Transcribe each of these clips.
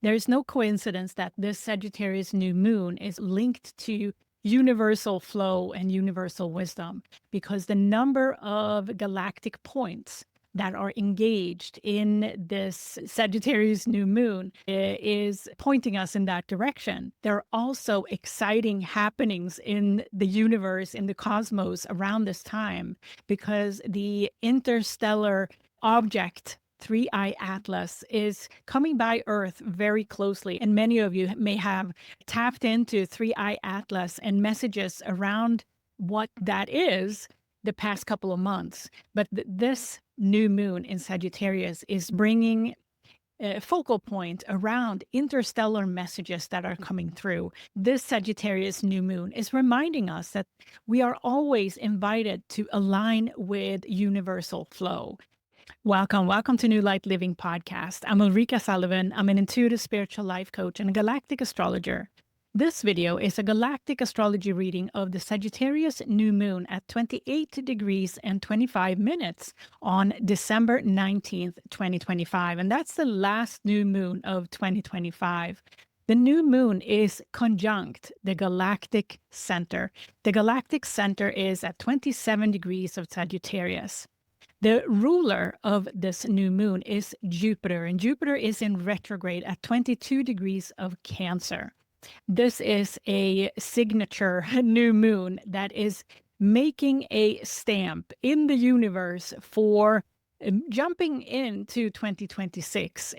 There's no coincidence that this Sagittarius new moon is linked to universal flow and universal wisdom, because the number of galactic points that are engaged in this Sagittarius new moon is pointing us in that direction. There are also exciting happenings in the universe, in the cosmos around this time, because the interstellar object 3I Atlas is coming by Earth very closely. And many of you may have tapped into 3I Atlas and messages around what that is the past couple of months. But this new moon in Sagittarius is bringing a focal point around interstellar messages that are coming through. This Sagittarius new moon is reminding us that we are always invited to align with universal flow. Welcome to New Light Living Podcast. I'm Ulrika Sullivan. I'm an intuitive spiritual life coach and a galactic astrologer. This video is a galactic astrology reading of the Sagittarius new moon at 28 degrees and 25 minutes on December 19th, 2025. And that's the last new moon of 2025. The new moon is conjunct the Galactic Center. The Galactic Center is at 27 degrees of Sagittarius. The ruler of this new moon is Jupiter, and Jupiter is in retrograde at 22 degrees of Cancer. This is a signature new moon that is making a stamp in the universe for jumping into 2026.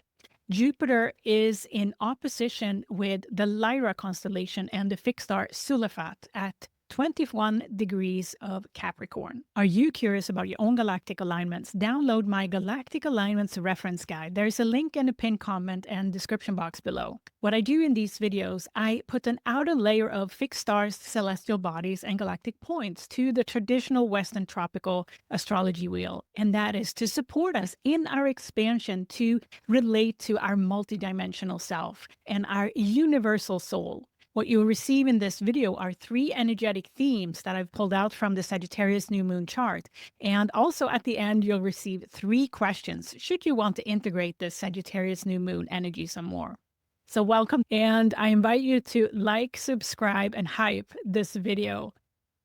Jupiter is in opposition with the Lyra constellation and the fixed star Sullivan at 21 degrees of Capricorn. Are you curious about your own galactic alignments? Download my Galactic Alignments Reference Guide. There's a link in the pinned comment and description box below. What I do in these videos, I put an outer layer of fixed stars, celestial bodies, and galactic points to the traditional Western tropical astrology wheel. And that is to support us in our expansion to relate to our multidimensional self and our universal soul. What you'll receive in this video are 3 energetic themes that I've pulled out from the Sagittarius new moon chart. And also at the end, you'll receive 3 questions should you want to integrate this Sagittarius new moon energy some more. So welcome, and I invite you to like, subscribe, and hype this video.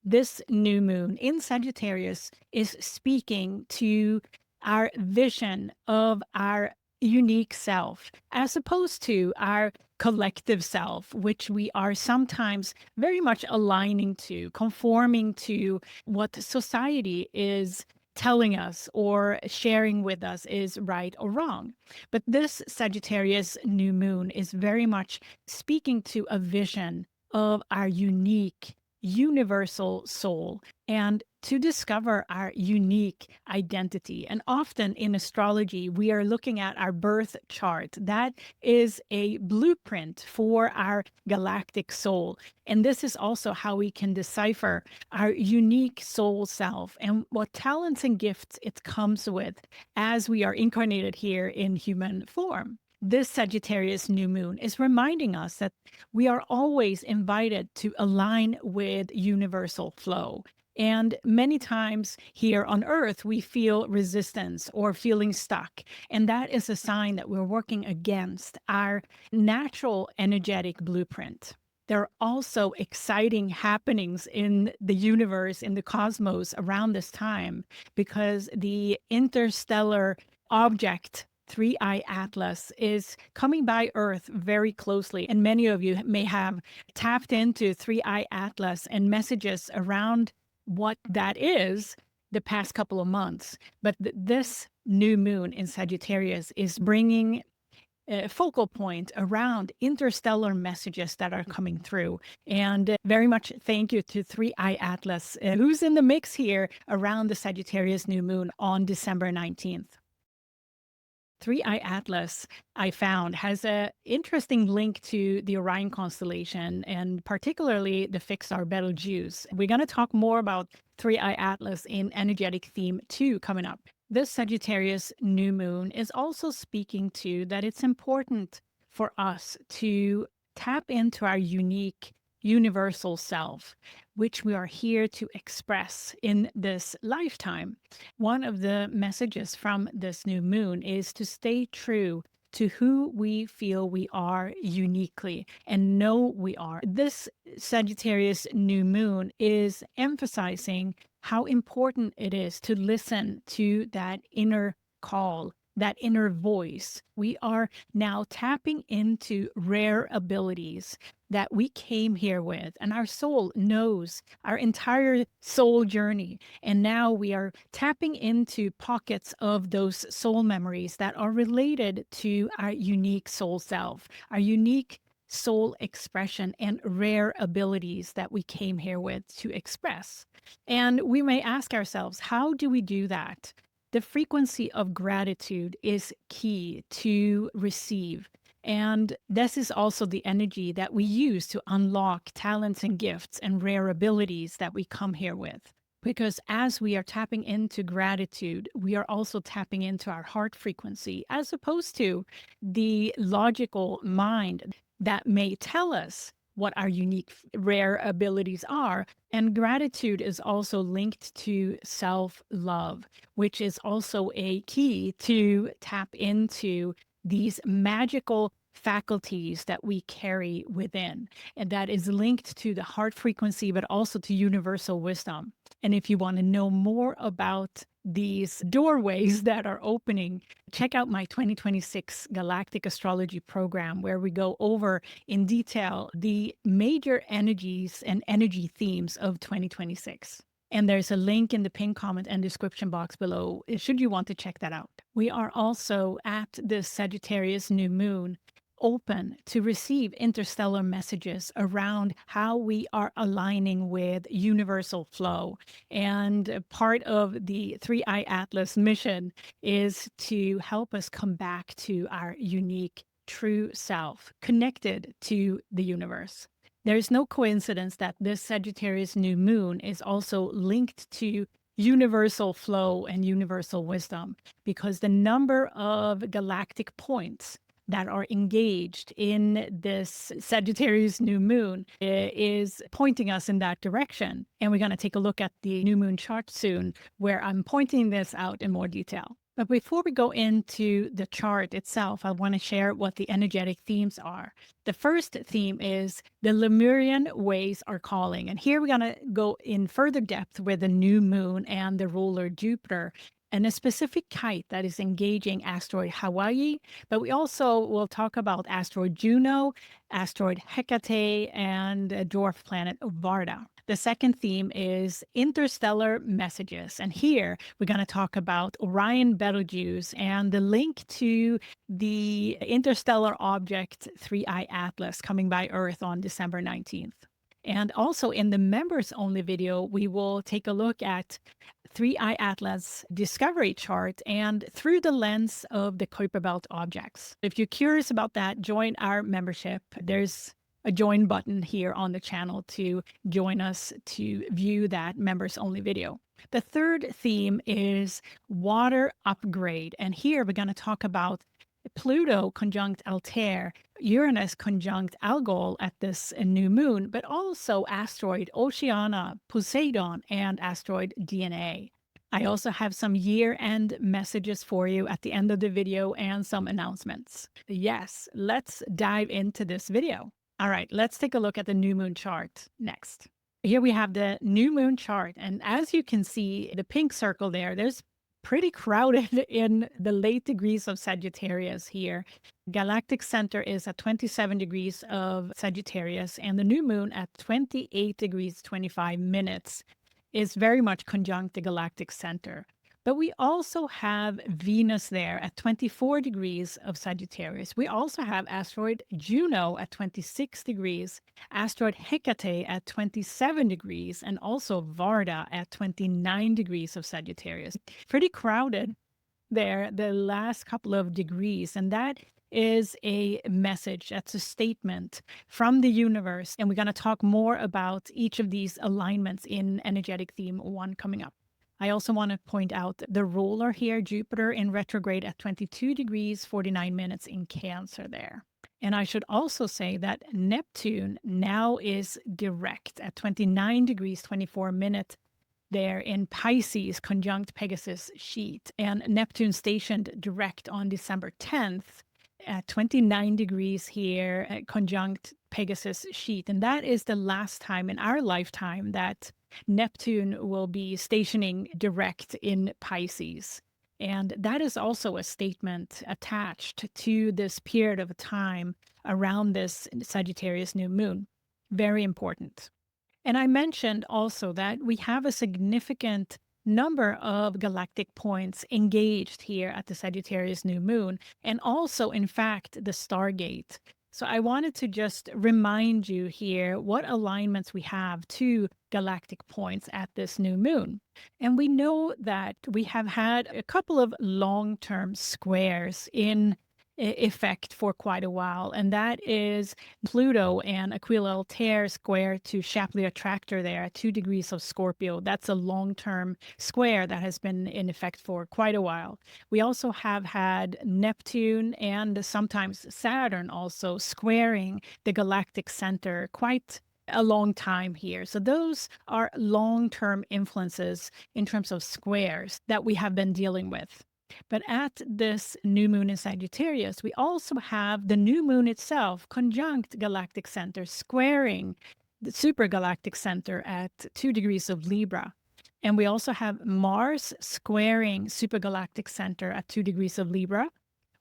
This new moon in Sagittarius is speaking to our vision of our unique self, as opposed to our collective self, which we are sometimes very much aligning to, conforming to what society is telling us or sharing with us is right or wrong. But this Sagittarius new moon is very much speaking to a vision of our unique universal soul and to discover our unique identity. And often in astrology, we are looking at our birth chart. That is a blueprint for our galactic soul. And this is also how we can decipher our unique soul self and what talents and gifts it comes with as we are incarnated here in human form. This Sagittarius new moon is reminding us that we are always invited to align with universal flow. And many times here on Earth, we feel resistance or feeling stuck. And that is a sign that we're working against our natural energetic blueprint. There are also exciting happenings in the universe, in the cosmos around this time, because the interstellar object 3I Atlas is coming by Earth very closely. And many of you may have tapped into 3I Atlas and messages around what that is the past couple of months. But this new moon in Sagittarius is bringing a focal point around interstellar messages that are coming through. And very much thank you to 3I Atlas, who's in the mix here around the Sagittarius new moon on December 19th. 3I Atlas, I found, has an interesting link to the Orion constellation and particularly the fixed star Betelgeuse. We're going to talk more about 3I Atlas in Energetic Theme 2 coming up. This Sagittarius new moon is also speaking to that it's important for us to tap into our unique universal self, which we are here to express in this lifetime. One of the messages from this new moon is to stay true to who we feel we are uniquely and know we are. This Sagittarius new moon is emphasizing how important it is to listen to that inner call, that inner voice. We are now tapping into rare abilities that we came here with, and our soul knows our entire soul journey. And now we are tapping into pockets of those soul memories that are related to our unique soul self, our unique soul expression, and rare abilities that we came here with to express. And we may ask ourselves, how do we do that? The frequency of gratitude is key to receive. And this is also the energy that we use to unlock talents and gifts and rare abilities that we come here with. Because as we are tapping into gratitude, we are also tapping into our heart frequency, as opposed to the logical mind that may tell us what our unique rare abilities are. And gratitude is also linked to self-love, which is also a key to tap into these magical faculties that we carry within. And that is linked to the heart frequency, but also to universal wisdom. And if you want to know more about these doorways that are opening, check out my 2026 Galactic Astrology program, where we go over in detail the major energies and energy themes of 2026. And there's a link in the pinned comment and description box below, should you want to check that out. We are also at the Sagittarius new moon, open to receive interstellar messages around how we are aligning with universal flow. And part of the 3i Atlas mission is to help us come back to our unique true self, connected to the universe. There is no coincidence that this Sagittarius new moon is also linked to universal flow and universal wisdom, because the number of galactic points that are engaged in this Sagittarius new moon is pointing us in that direction. And we're going to take a look at the new moon chart soon, where I'm pointing this out in more detail. But before we go into the chart itself, I want to share what the energetic themes are. The first theme is the Lemurian ways are calling. And here we're going to go in further depth with the new moon and the ruler Jupiter, and a specific kite that is engaging asteroid Hawaii. But we also will talk about asteroid Juno, asteroid Hecate, and a dwarf planet Varda. The second theme is interstellar messages. And here we're going to talk about Orion-Betelgeuse and the link to the interstellar object 3i Atlas coming by Earth on December 19th. And also in the members only video, we will take a look at 3i Atlas discovery chart and through the lens of the Kuiper Belt Objects. If you're curious about that, join our membership. There's a join button here on the channel to join us to view that members only video. The third theme is water upgrade. And here we're going to talk about Pluto conjunct Altair, Uranus conjunct Algol at this new moon, but also asteroid Oceana, Poseidon, and asteroid DNA. I also have some year-end messages for you at the end of the video and some announcements. Yes, let's dive into this video. All right, let's take a look at the new moon chart next. Here we have the new moon chart, and as you can see, the pink circle there's pretty crowded in the late degrees of Sagittarius here. Galactic Center is at 27 degrees of Sagittarius, and the new moon at 28 degrees 25 minutes is very much conjunct the Galactic Center. But we also have Venus there at 24 degrees of Sagittarius. We also have asteroid Juno at 26 degrees, asteroid Hecate at 27 degrees, and also Varda at 29 degrees of Sagittarius. Pretty crowded there, the last couple of degrees. And that is a message, that's a statement from the universe. And we're going to talk more about each of these alignments in energetic theme 1 coming up. I also want to point out the ruler here, Jupiter in retrograde at 22 degrees, 49 minutes in Cancer there. And I should also say that Neptune now is direct at 29 degrees, 24 minutes there in Pisces, conjunct Pegasus sheet. And Neptune stationed direct on December 10th at 29 degrees here, conjunct Pegasus sheet. And that is the last time in our lifetime that Neptune will be stationing direct in Pisces. And that is also a statement attached to this period of time around this Sagittarius new moon. Very important. And I mentioned also that we have a significant number of galactic points engaged here at the Sagittarius new moon, and also, in fact, the Stargate. So I wanted to just remind you here what alignments we have to galactic points at this new moon. And we know that we have had a couple of long-term squares in effect for quite a while, and that is Pluto and Aquila-Altair square to Shapley Attractor there at 2 degrees of Scorpio. That's a long-term square that has been in effect for quite a while. We also have had Neptune and sometimes Saturn also squaring the galactic center quite a long time here. So those are long-term influences in terms of squares that we have been dealing with. But at this new moon in Sagittarius, we also have the new moon itself conjunct galactic center, squaring the supergalactic center at 2 degrees of Libra. And we also have Mars squaring supergalactic center at 2 degrees of Libra.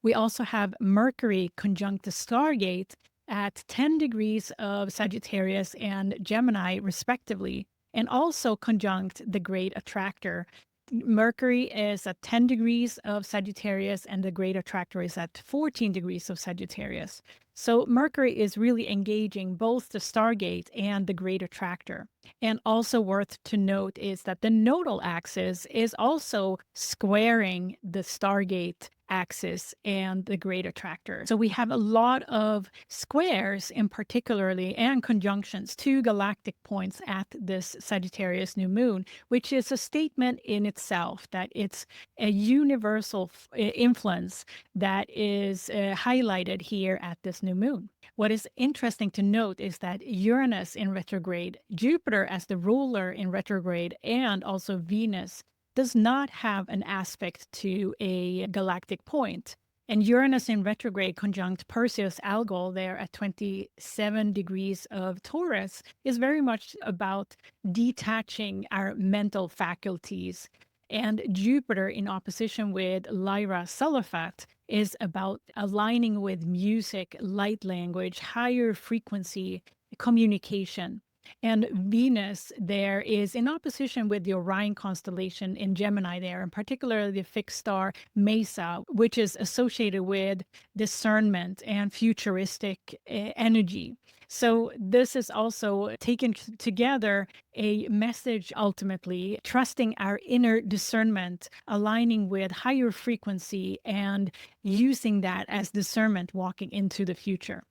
We also have Mercury conjunct the Stargate at 10 degrees of Sagittarius and Gemini, respectively, and also conjunct the Great Attractor. Mercury is at 10 degrees of Sagittarius and the Great Attractor is at 14 degrees of Sagittarius. So Mercury is really engaging both the Stargate and the Great Attractor. And also worth to note is that the nodal axis is also squaring the Stargate axis and the Great Attractor. So we have a lot of squares in particularly and conjunctions to galactic points at this Sagittarius new moon, which is a statement in itself that it's a universal influence that is highlighted here at this new moon. What is interesting to note is that Uranus in retrograde, Jupiter as the ruler in retrograde, and also Venus does not have an aspect to a galactic point. And Uranus in retrograde conjunct Perseus-Algol there at 27 degrees of Taurus is very much about detaching our mental faculties. And Jupiter in opposition with Lyra Salafat is about aligning with music, light language, higher frequency communication. And Venus there is in opposition with the Orion constellation in Gemini there, and particularly the fixed star Mesa, which is associated with discernment and futuristic energy. So this is also taken together a message ultimately, trusting our inner discernment, aligning with higher frequency and using that as discernment walking into the future.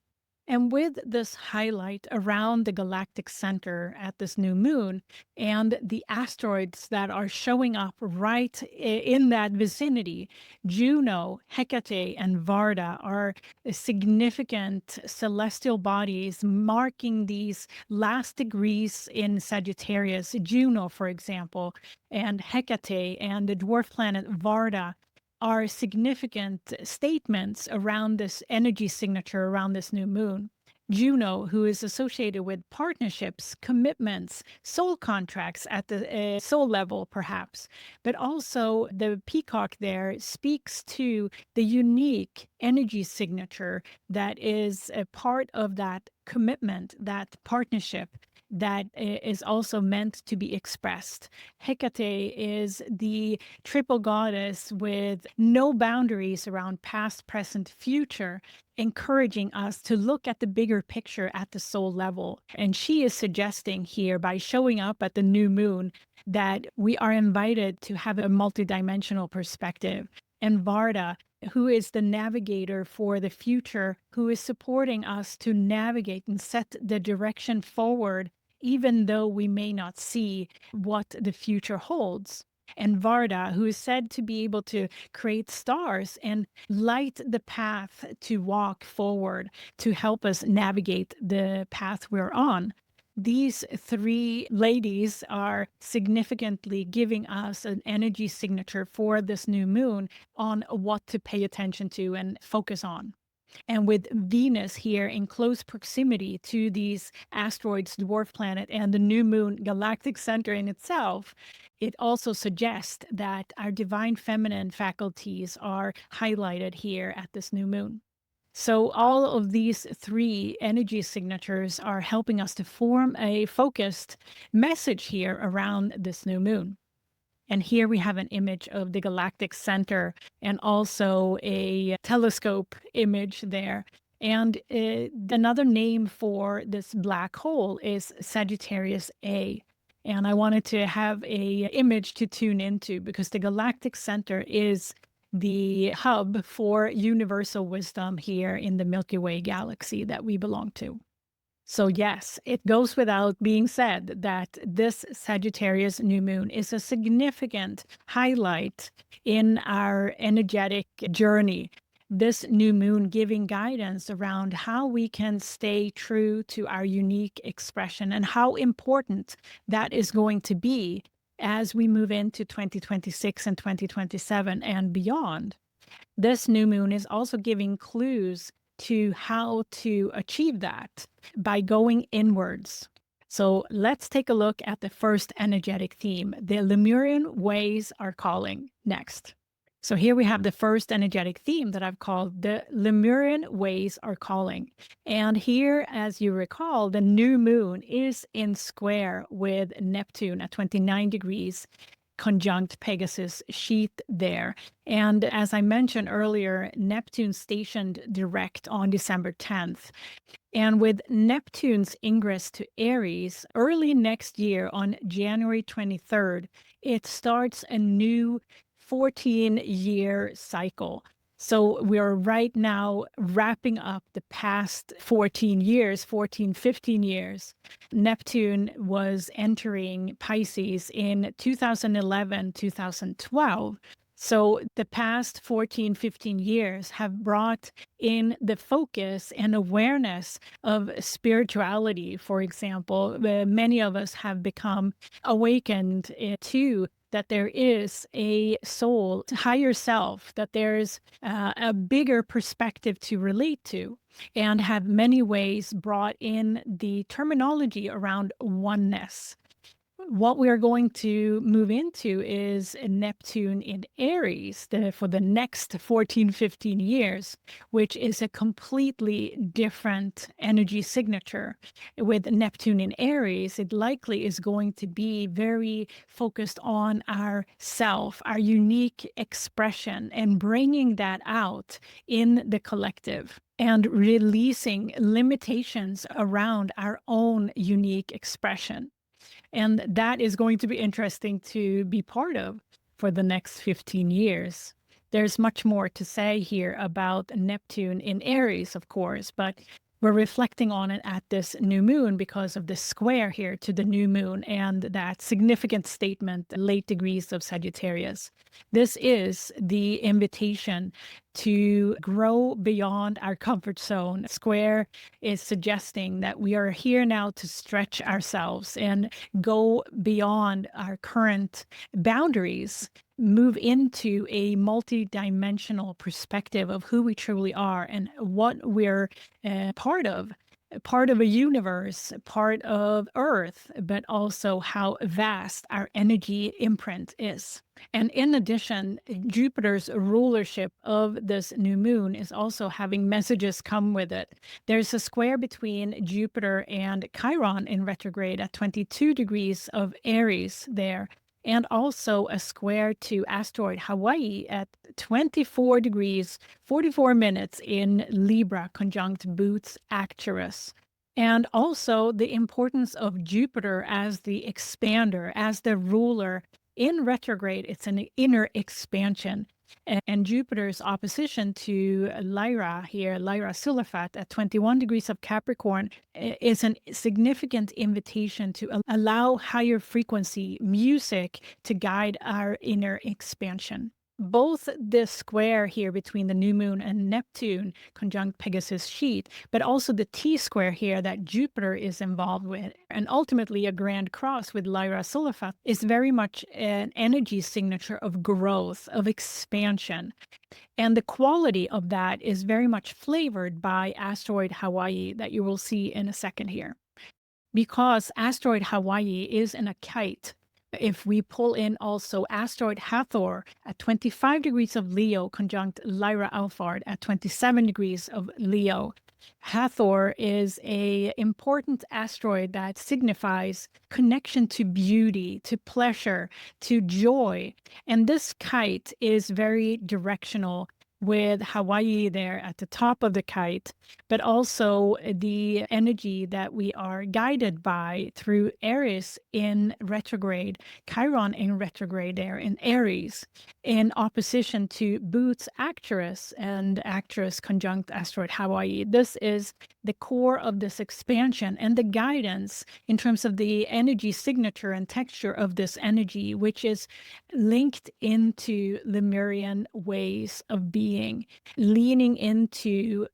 And with this highlight around the galactic center at this new moon and the asteroids that are showing up right in that vicinity, Juno, Hecate, and Varda are significant celestial bodies marking these last degrees in Sagittarius. Juno, for example, and Hecate and the dwarf planet Varda are significant statements around this energy signature around this new moon. Juno, who is associated with partnerships, commitments, soul contracts at the soul level, perhaps, but also the peacock there speaks to the unique energy signature that is a part of that commitment, that partnership that is also meant to be expressed. Hecate is the triple goddess with no boundaries around past, present, future, encouraging us to look at the bigger picture at the soul level. And she is suggesting here by showing up at the new moon that we are invited to have a multidimensional perspective. And Varda, who is the navigator for the future, who is supporting us to navigate and set the direction forward, even though we may not see what the future holds. And Varda, who is said to be able to create stars and light the path to walk forward to help us navigate the path we're on. These three ladies are significantly giving us an energy signature for this new moon on what to pay attention to and focus on. And with Venus here in close proximity to these asteroids, dwarf planet, and the new moon galactic center in itself, it also suggests that our divine feminine faculties are highlighted here at this new moon. So all of these three energy signatures are helping us to form a focused message here around this new moon. And here we have an image of the galactic center and also a telescope image there. And another name for this black hole is Sagittarius A. And I wanted to have a image to tune into because the galactic center is the hub for universal wisdom here in the Milky Way galaxy that we belong to. So yes, it goes without being said that this Sagittarius new moon is a significant highlight in our energetic journey. This new moon giving guidance around how we can stay true to our unique expression and how important that is going to be as we move into 2026 and 2027 and beyond. This new moon is also giving clues to how to achieve that by going inwards. So let's take a look at the first energetic theme. The Lemurian ways are calling next. So here we have the first energetic theme that I've called the Lemurian ways are calling. And here, as you recall, the new moon is in square with Neptune at 29 degrees conjunct Pegasus sheath there. And as I mentioned earlier, Neptune stationed direct on December 10th. And with Neptune's ingress to Aries early next year on January 23rd, it starts a new 14-year cycle. So we're right now wrapping up the past 14 years, 15 years. Neptune was entering Pisces in 2011, 2012. So the past 15 years have brought in the focus and awareness of spirituality, for example. Many of us have become awakened to that there is a soul, higher self, that there's a bigger perspective to relate to, and have many ways brought in the terminology around oneness. What we are going to move into is Neptune in Aries for the next 15 years, which is a completely different energy signature. With Neptune in Aries, it likely is going to be very focused on our self, our unique expression, and bringing that out in the collective and releasing limitations around our own unique expression. And that is going to be interesting to be part of for the next 15 years. There's much more to say here about Neptune in Aries, of course, but we're reflecting on it at this new moon because of the square here to the new moon and that significant statement, late degrees of Sagittarius. This is the invitation to grow beyond our comfort zone. Square is suggesting that we are here now to stretch ourselves and go beyond our current boundaries, move into a multi-dimensional perspective of who we truly are and what we're part of a universe, part of Earth, but also how vast our energy imprint is. And in addition, Jupiter's rulership of this new moon is also having messages come with it. There's a square between Jupiter and Chiron in retrograde at 22 degrees of Aries there, and also a square to asteroid Hawaii at 24 degrees, 44 minutes in Libra, conjunct Boots Arcturus. And also the importance of Jupiter as the expander, as the ruler. In retrograde, it's an inner expansion. And Jupiter's opposition to Lyra here, Lyra Sullivan at 21 degrees of Capricorn, is a significant invitation to allow higher frequency music to guide our inner expansion. both the square here between the new moon and Neptune conjunct Pegasus sheet, but also the T-square here that Jupiter is involved with, and ultimately a grand cross with Lyra Sullivan is very much an energy signature of growth, of expansion. And the quality of that is very much flavored by asteroid Hawaii that you will see in a second here. Because asteroid Hawaii is in a kite, if we pull in also asteroid Hathor at 25 degrees of Leo conjunct Lyra Alphard at 27 degrees of Leo, Hathor is a important asteroid that signifies connection to beauty, to pleasure, to joy. And this kite is very directional with Hawaii there at the top of the kite, but also the energy that we are guided by through Aries in retrograde, Chiron in retrograde there in Aries, in opposition to Booth's Actress and Actress conjunct asteroid Hawaii. This is the core of this expansion and the guidance in terms of the energy signature and texture of this energy, which is linked into Lemurian ways of being, leaning into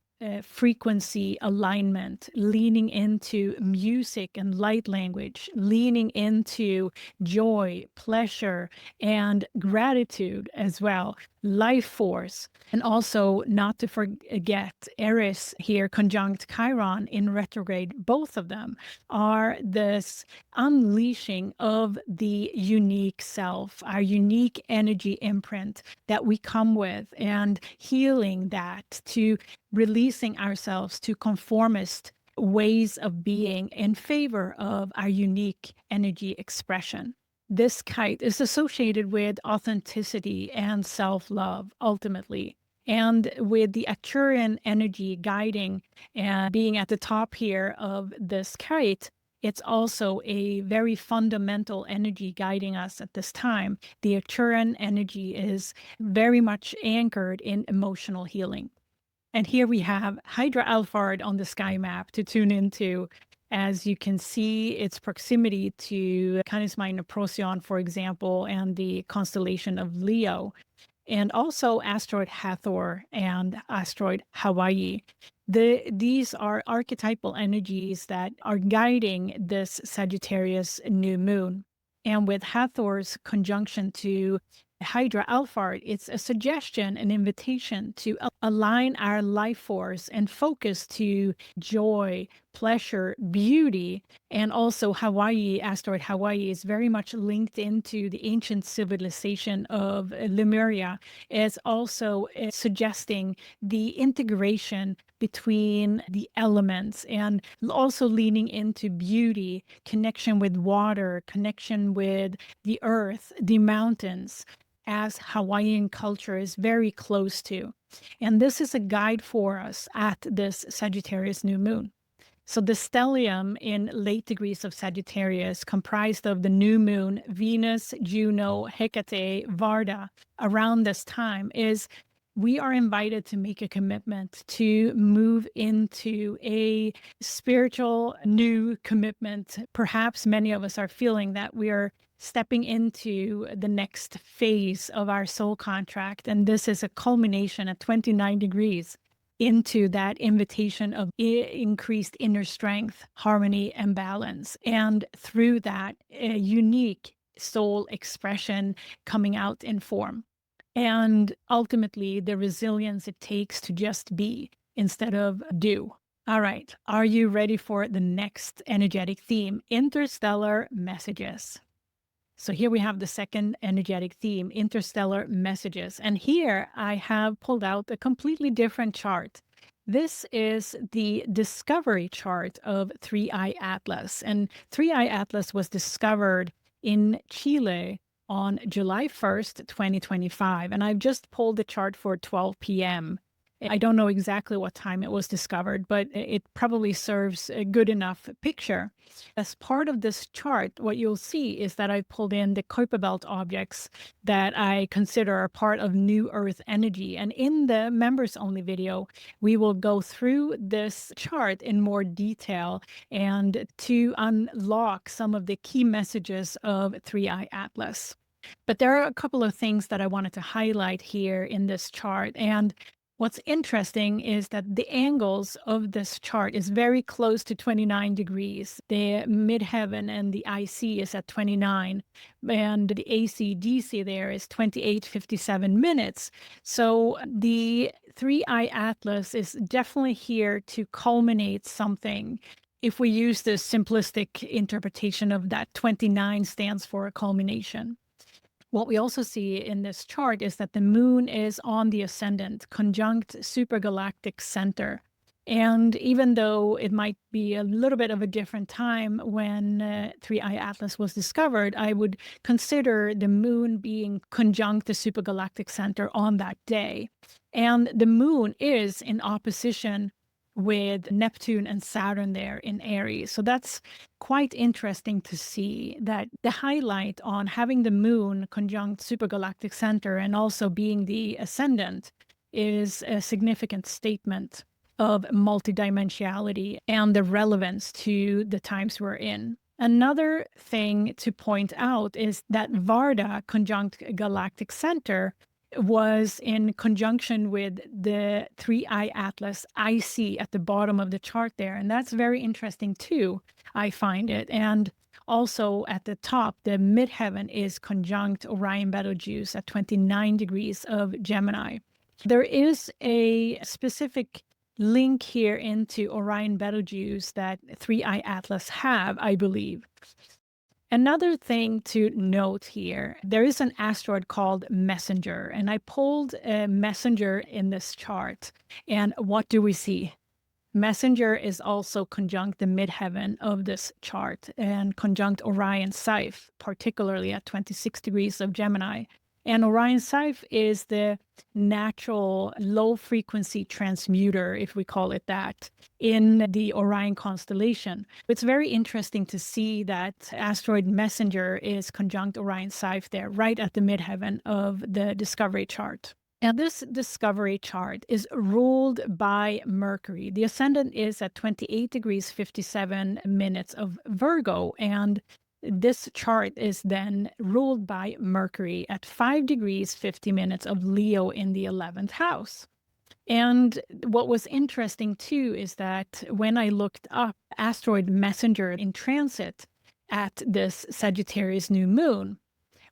frequency alignment, leaning into music and light language, leaning into joy, pleasure, and gratitude as well, life force. And also, not to forget, Eris here conjunct Chiron in retrograde, both of them are this unleashing of the unique self, our unique energy imprint that we come with, and healing that to releasing ourselves to conformist ways of being in favor of our unique energy expression. This kite is associated with authenticity and self-love, ultimately. And with the Arcturian energy guiding and being at the top here of this kite, it's also a very fundamental energy guiding us at this time. The Arcturian energy is very much anchored in emotional healing. And here we have Hydra Alphard on the sky map to tune into. As you can see, its proximity to Canis Minor Procyon, for example, and the constellation of Leo, and also asteroid Hathor and asteroid Hawaii. These are archetypal energies that are guiding this Sagittarius new moon. And with Hathor's conjunction to Hydra Alphard, it's a suggestion, an invitation to align our life force and focus to joy, pleasure, beauty. And also Hawaii, asteroid Hawaii, is very much linked into the ancient civilization of Lemuria, is also suggesting the integration between the elements and also leaning into beauty, connection with water, connection with the earth, the mountains, as Hawaiian culture is very close to. And this is a guide for us at this Sagittarius new moon. So the stellium in late degrees of Sagittarius, comprised of the new moon, Venus, Juno, Hecate, Varda, around this time, is we are invited to make a commitment to move into a spiritual new commitment. Perhaps many of us are feeling that we are stepping into the next phase of our soul contract. And this is a culmination at 29 degrees into that invitation of increased inner strength, harmony, and balance. And through that, a unique soul expression coming out in form. And ultimately, the resilience it takes to just be instead of do. All right. Are you ready for the next energetic theme? Interstellar messages. So here we have the second energetic theme, interstellar messages. And here I have pulled out a completely different chart. This is the discovery chart of 3i Atlas. And 3i Atlas was discovered in Chile on July 1st, 2025. And I've just pulled the chart for 12 p.m. I don't know exactly what time it was discovered, but it probably serves a good enough picture. As part of this chart, what you'll see is that I pulled in the Kuiper Belt objects that I consider are part of New Earth energy. And in the members only video, we will go through this chart in more detail and to unlock some of the key messages of 3i Atlas. But there are a couple of things that I wanted to highlight here in this chart. And what's interesting is that the angles of this chart is very close to 29 degrees. The midheaven and the IC is at 29, and the AC/DC there is 28:57 minutes. So the 3i Atlas is definitely here to culminate something. If we use the simplistic interpretation of that, 29 stands for a culmination. What we also see in this chart is that the moon is on the ascendant, conjunct supergalactic center. And even though it might be a little bit of a different time when 3i Atlas was discovered, I would consider the moon being conjunct the supergalactic center on that day. And the moon is in opposition with Neptune and Saturn there in Aries. So that's quite interesting to see that the highlight on having the moon conjunct supergalactic center and also being the ascendant is a significant statement of multidimensionality and the relevance to the times we're in. Another thing to point out is that Varda conjunct galactic center was in conjunction with the 3i Atlas IC at the bottom of the chart there. And that's very interesting too, I find it. And also at the top, the midheaven is conjunct Orion-Betelgeuse at 29 degrees of Gemini. There is a specific link here into Orion-Betelgeuse that 3i Atlas have, I believe. Another thing to note here, there is an asteroid called Messenger, and I pulled a Messenger in this chart. And what do we see? Messenger is also conjunct the midheaven of this chart and conjunct Orion Scythe, particularly at 26 degrees of Gemini. And Orion Scythe is the natural low-frequency transmuter, if we call it that, in the Orion constellation. It's very interesting to see that asteroid Messenger is conjunct Orion Scythe there, right at the midheaven of the Discovery chart. And this Discovery chart is ruled by Mercury. The ascendant is at 28 degrees 57 minutes of Virgo, and this chart is then ruled by Mercury at 5 degrees 50 minutes of Leo in the 11th house. And what was interesting too is that when I looked up asteroid Messenger in transit at this Sagittarius new moon,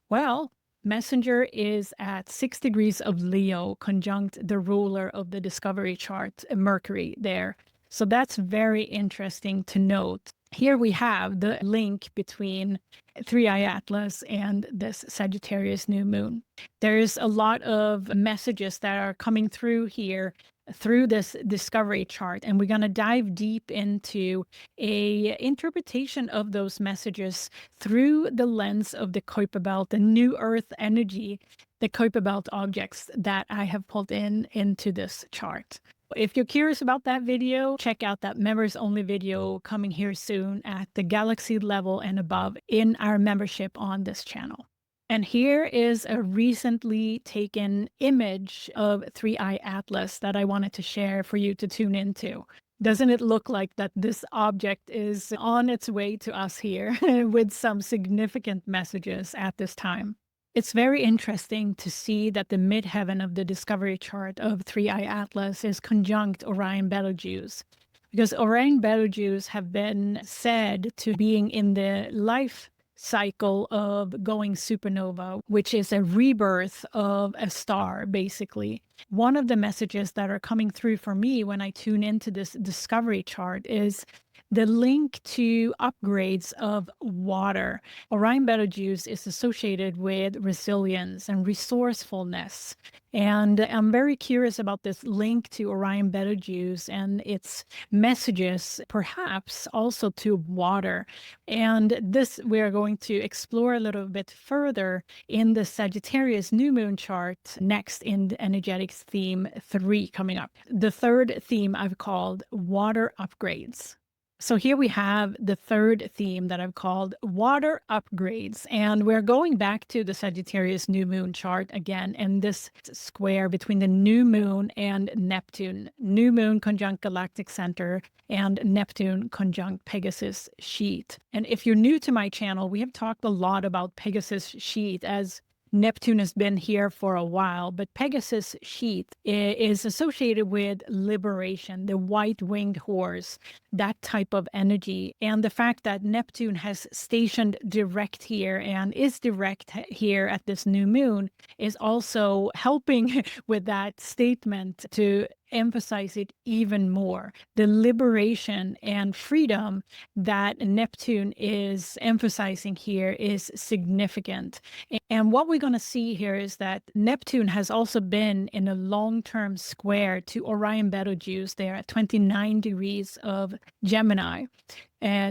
well, Messenger is at 6 degrees of Leo, conjunct the ruler of the Discovery chart, Mercury there. So that's very interesting to note. Here we have the link between 3i Atlas and this Sagittarius new moon. There's a lot of messages that are coming through here through this Discovery chart, and we're going to dive deep into a interpretation of those messages through the lens of the Kuiper Belt, the new Earth energy, the Kuiper Belt objects that I have pulled into this chart. If you're curious about that video, check out that members only video coming here soon at the galaxy level and above in our membership on this channel. And here is a recently taken image of 3i Atlas that I wanted to share for you to tune into. Doesn't it look like that this object is on its way to us here with some significant messages at this time? It's very interesting to see that the midheaven of the Discovery chart of 3i Atlas is conjunct Orion-Betelgeuse, because Orion-Betelgeuse have been said to being in the life cycle of going supernova, which is a rebirth of a star, basically. One of the messages that are coming through for me when I tune into this Discovery chart is the link to upgrades of water. Orion-Betelgeuse is associated with resilience and resourcefulness. And I'm very curious about this link to Orion-Betelgeuse and its messages, perhaps also to water. And this we're going to explore a little bit further in the Sagittarius new moon chart next in the energetics theme 3 coming up. The third theme I've called water upgrades. So here we have the third theme that I've called water upgrades. And we're going back to the Sagittarius new moon chart again, and this square between the new moon and Neptune. New moon conjunct Galactic Center and Neptune conjunct Pegasus sheet. And if you're new to my channel, we have talked a lot about Pegasus sheet as Neptune has been here for a while, but Pegasus sheet is associated with liberation, the white-winged horse, that type of energy. And the fact that Neptune has stationed direct here and is direct here at this new moon is also helping with that statement to emphasize it even more. The liberation and freedom that Neptune is emphasizing here is significant. And what we're going to see here is that Neptune has also been in a long-term square to Orion-Betelgeuse there at 29 degrees of Gemini.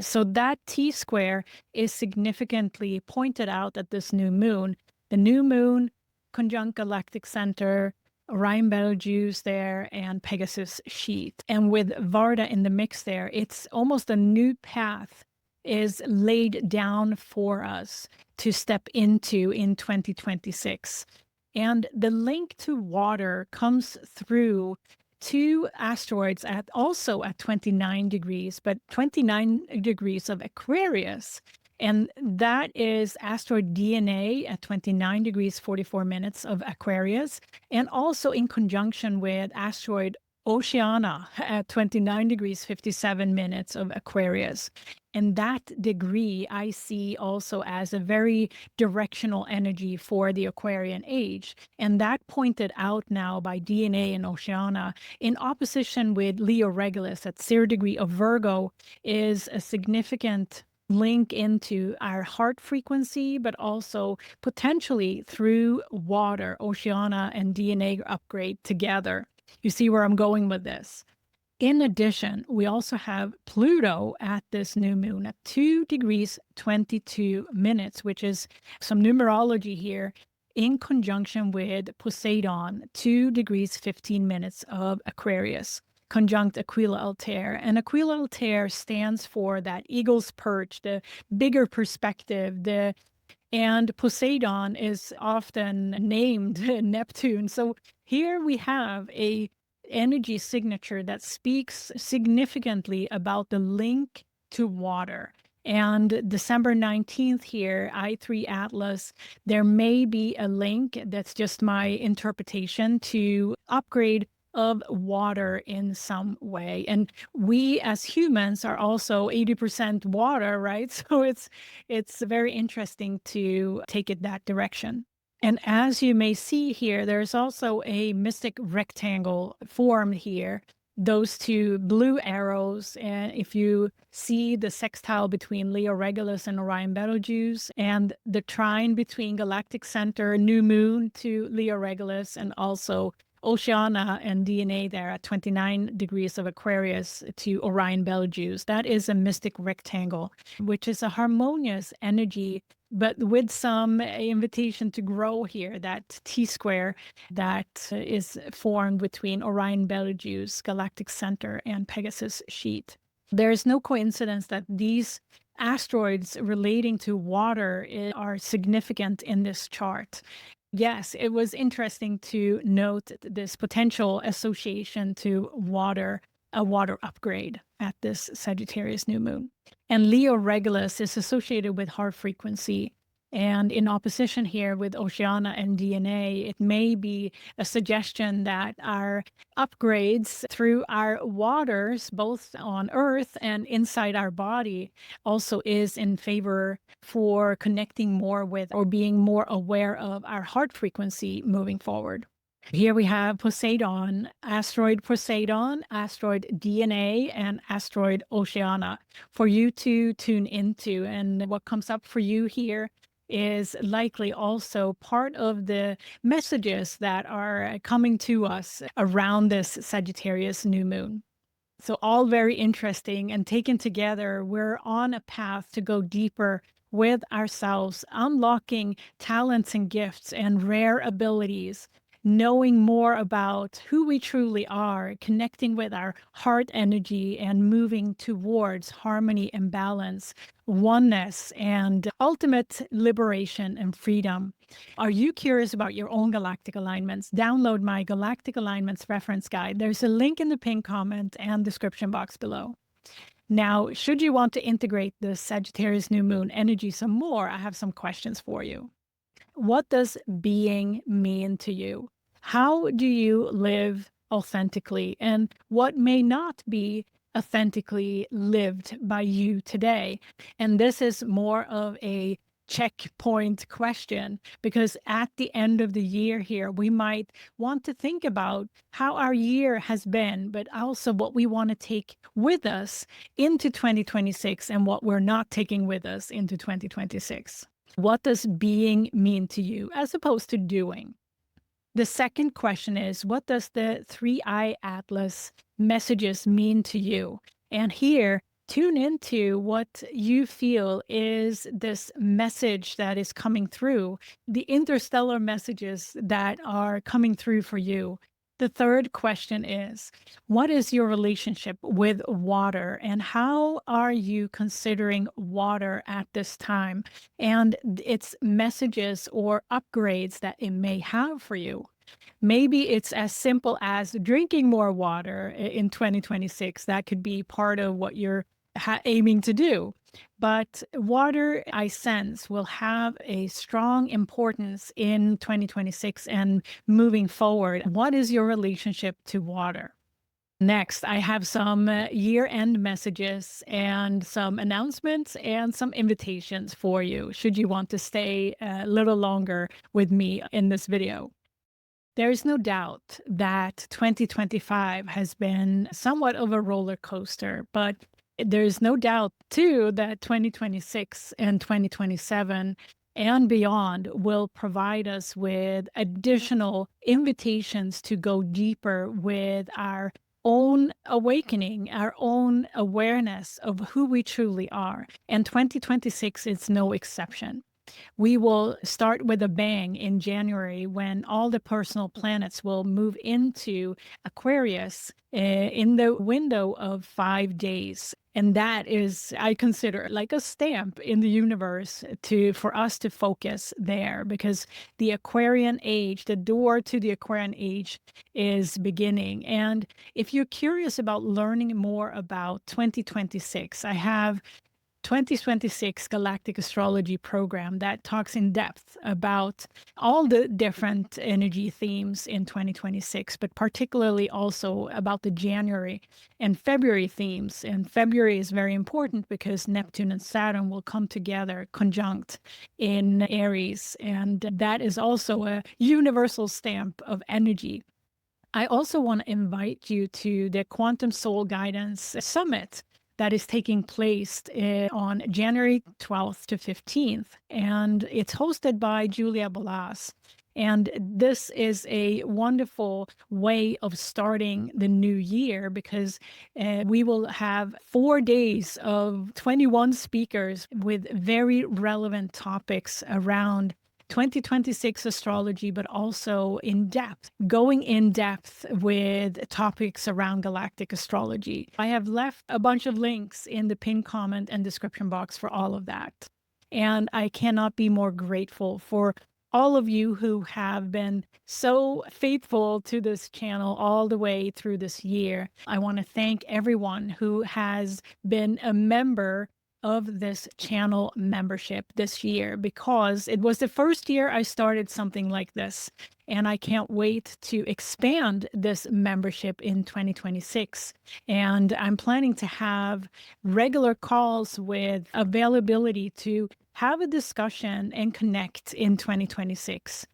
So that T-square is significantly pointed out at this new moon. The new moon conjunct Galactic Center, Orion-Betelgeuse there, and Pegasus sheet. And with Varda in the mix there, it's almost a new path is laid down for us to step into in 2026. And the link to water comes through two asteroids also at 29 degrees, but 29 degrees of Aquarius. And that is asteroid DNA at 29 degrees 44 minutes of Aquarius, and also in conjunction with asteroid Oceana at 29 degrees 57 minutes of Aquarius. And that degree I see also as a very directional energy for the Aquarian age. And that pointed out now by DNA and Oceana in opposition with Leo Regulus at 0 degree of Virgo is a significant link into our heart frequency, but also potentially through water, Oceana and DNA upgrade together. You see where I'm going with this. In addition, we also have Pluto at this new moon at 2 degrees 22 minutes, which is some numerology here, in conjunction with Poseidon, 2 degrees 15 minutes of Aquarius, conjunct Aquila-Altair. And Aquila-Altair stands for that eagle's perch, the bigger perspective, and Poseidon is often named Neptune. So here we have a energy signature that speaks significantly about the link to water. And December 19th here, I3 Atlas, there may be a link, that's just my interpretation, to upgrade of water in some way. And we as humans are also 80% water, right? So it's very interesting to take it that direction. And as you may see here, there's also a mystic rectangle formed here. Those two blue arrows, and if you see the sextile between Leo Regulus and Orion-Betelgeuse, and the trine between Galactic Center, new moon to Leo Regulus, and also Oceana and DNA there at 29 degrees of Aquarius to Orion-Betelgeuse. That is a mystic rectangle, which is a harmonious energy, but with some invitation to grow here, that T-square that is formed between Orion-Betelgeuse, Galactic Center, and Pegasus sheet. There is no coincidence that these asteroids relating to water are significant in this chart. Yes, it was interesting to note this potential association to water, a water upgrade at this Sagittarius new moon. And Leo Regulus is associated with heart frequency. And in opposition here with Oceana and DNA, it may be a suggestion that our upgrades through our waters, both on Earth and inside our body, also is in favor for connecting more with or being more aware of our heart frequency moving forward. Here we have Poseidon, asteroid DNA, and asteroid Oceana for you to tune into. And what comes up for you here is likely also part of the messages that are coming to us around this Sagittarius new moon. So all very interesting, and taken together, we're on a path to go deeper with ourselves, unlocking talents and gifts and rare abilities knowing more about who we truly are, connecting with our heart energy and moving towards harmony and balance, oneness, and ultimate liberation and freedom. Are you curious about your own galactic alignments? Download my Galactic Alignments reference guide. There's a link in the pinned comment and description box below. Now, should you want to integrate the Sagittarius new moon energy some more, I have some questions for you. What does being mean to you? How do you live authentically? And what may not be authentically lived by you today? And this is more of a checkpoint question, because at the end of the year here, we might want to think about how our year has been, but also what we want to take with us into 2026 and what we're not taking with us into 2026. What does being mean to you as opposed to doing? The second question is, what does the 3-eye atlas messages mean to you? And here, tune into what you feel is this message that is coming through, the interstellar messages that are coming through for you. The third question is, what is your relationship with water, and how are you considering water at this time and its messages or upgrades that it may have for you? Maybe it's as simple as drinking more water in 2026. That could be part of what you're aiming to do. But water, I sense, will have a strong importance in 2026 and moving forward. What is your relationship to water? Next, I have some year-end messages and some announcements and some invitations for you, should you want to stay a little longer with me in this video. There is no doubt that 2025 has been somewhat of a roller coaster, but there's no doubt too that 2026 and 2027 and beyond will provide us with additional invitations to go deeper with our own awakening, our own awareness of who we truly are. And 2026 is no exception. We will start with a bang in January when all the personal planets will move into Aquarius in the window of 5 days. And that is, I consider, like a stamp in the universe for us to focus there, because the Aquarian age, the door to the Aquarian age is beginning. And if you're curious about learning more about 2026, I have 2026 Galactic Astrology program that talks in depth about all the different energy themes in 2026, but particularly also about the January and February themes. And February is very important because Neptune and Saturn will come together conjunct in Aries, and that is also a universal stamp of energy. I also want to invite you to the Quantum Soul Guidance Summit that is taking place on January 12th to 15th. And it's hosted by Julia Balas. And this is a wonderful way of starting the new year, because we will have 4 days of 21 speakers with very relevant topics around 2026 astrology, but also going in depth with topics around galactic astrology. I have left a bunch of links in the pinned comment and description box for all of that. And I cannot be more grateful for all of you who have been so faithful to this channel all the way through this year. I want to thank everyone who has been a member of this channel membership this year, because it was the first year I started something like this, and I can't wait to expand this membership in 2026. And I'm planning to have regular calls with availability to have a discussion and connect in 2026.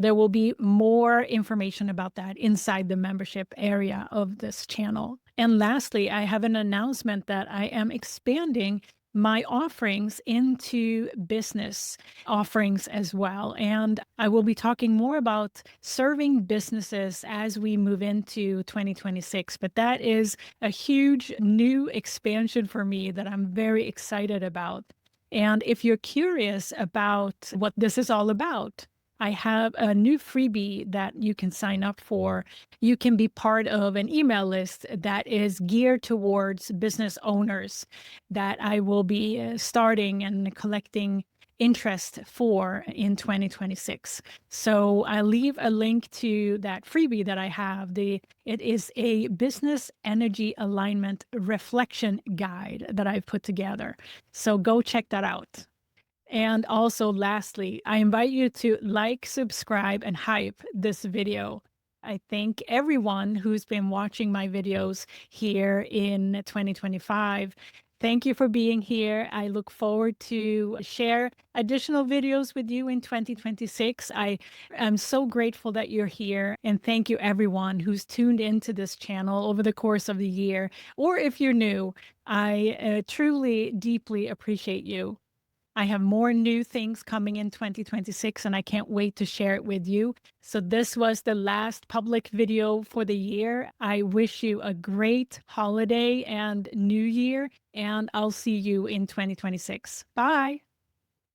There will be more information about that inside the membership area of this channel. And lastly, I have an announcement that I am expanding my offerings into business offerings as well. And I will be talking more about serving businesses as we move into 2026. But that is a huge new expansion for me that I'm very excited about. And if you're curious about what this is all about, I have a new freebie that you can sign up for. You can be part of an email list that is geared towards business owners that I will be starting and collecting interest for in 2026. So I leave a link to that freebie that I have. It is a business energy alignment reflection guide that I've put together. So go check that out. And also, lastly, I invite you to like, subscribe, and hype this video. I thank everyone who's been watching my videos here in 2025. Thank you for being here. I look forward to share additional videos with you in 2026. I am so grateful that you're here. And thank you everyone who's tuned into this channel over the course of the year. Or if you're new, I truly, deeply appreciate you. I have more new things coming in 2026, and I can't wait to share it with you. So this was the last public video for the year. I wish you a great holiday and new year, and I'll see you in 2026. Bye.